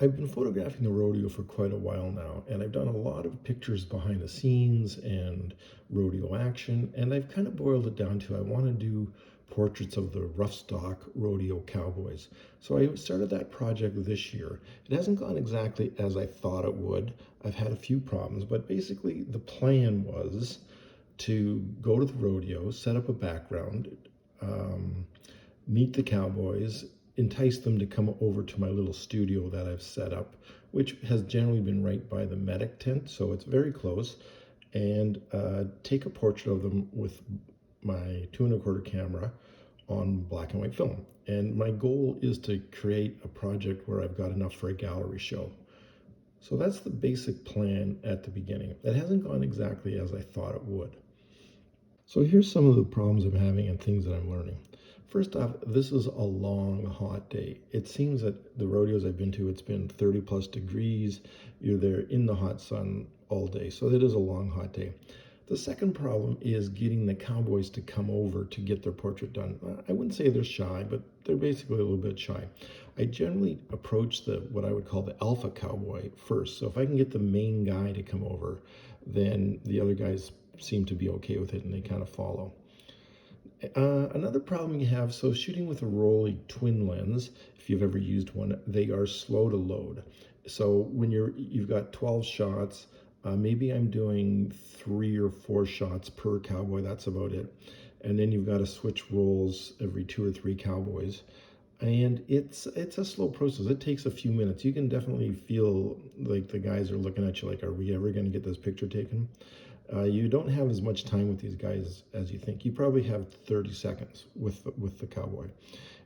I've been photographing the rodeo for quite a while now, and I've done a lot of pictures behind the scenes and rodeo action, and I've kind of boiled it down to I want to do portraits of the rough stock rodeo cowboys. So I started that project this year. It hasn't gone exactly as I thought it would. I've had a few problems, but basically the plan was to go to the rodeo, set up a background, um, meet the cowboys, entice them to come over to my little studio that I've set up, which has generally been right by the medic tent, so it's very close, and take a portrait of them with my 2¼ camera on black and white film. And my goal is to create a project where I've got enough for a gallery show. So that's the basic plan at the beginning. It hasn't gone exactly as I thought it would. So here's some of the problems I'm having and things that I'm learning. First off, this is a long, hot day. It seems that the rodeos I've been to, it's been 30+ degrees. You're there in the hot sun all day. So it is a long, hot day. The second problem is getting the cowboys to come over to get their portrait done. I wouldn't say they're shy, but they're basically a little bit shy. I generally approach what I would call the alpha cowboy first. So if I can get the main guy to come over, then the other guys seem to be okay with it and they kind of follow. Another problem you have, so shooting with a Rollei twin lens, if you've ever used one, they are slow to load. So when you've got 12 shots, maybe I'm doing 3 or 4 shots per cowboy, that's about it. And then you've got to switch rolls every 2 or 3 cowboys. And it's a slow process. It takes a few minutes. You can definitely feel like the guys are looking at you like, are we ever going to get this picture taken? You don't have as much time with these guys as you think. You probably have 30 seconds with the cowboy.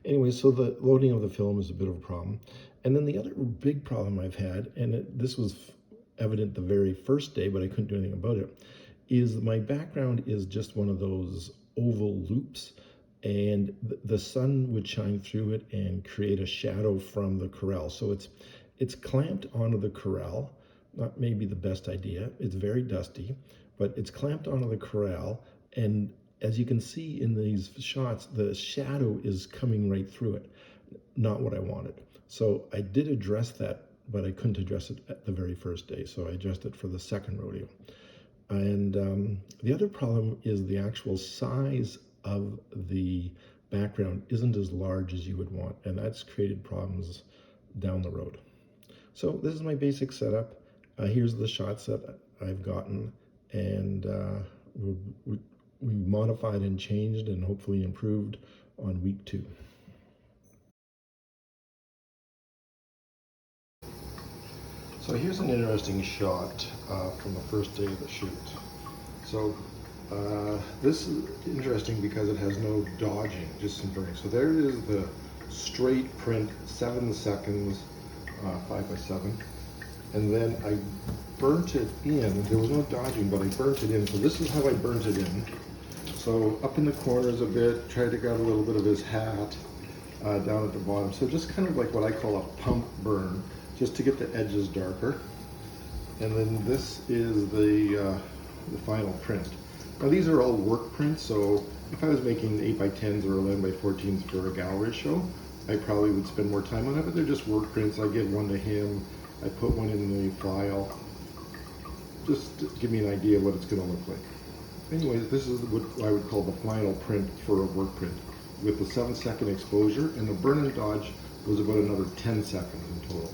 Anyway, so the loading of the film is a bit of a problem. And then the other big problem I've had, and this was evident the very first day, but I couldn't do anything about it, is my background is just one of those oval loops, and the sun would shine through it and create a shadow from the corral. So it's clamped onto the corral. Not maybe the best idea. It's very dusty, but it's clamped onto the corral, and as you can see in these shots, the shadow is coming right through it. Not what I wanted. So I did address that, but I couldn't address it at the very first day, so I addressed it for the second rodeo. And the other problem is the actual size of the background isn't as large as you would want, and that's created problems down the road. So this is my basic setup. Here's the shots that I've gotten, and we modified and changed and hopefully improved on week 2. So here's an interesting shot from the first day of the shoot. So this is interesting because it has no dodging, just some burning. So there is the straight print, 7 seconds, 5x7. And then I burnt it in. There was no dodging, but I burnt it in. So this is how I burnt it in. So up in the corners a bit, tried to grab a little bit of his hat down at the bottom. So just kind of like what I call a pump burn, just to get the edges darker. And then this is the final print. Now these are all work prints, so if I was making 8x10s or 11x14s for a gallery show, I probably would spend more time on it, but they're just work prints. I give one to him. I put one in the file, just to give me an idea of what it's going to look like. Anyways, this is what I would call the final print for a work print, with the 7-second exposure, and the burn and dodge was about another 10 seconds in total.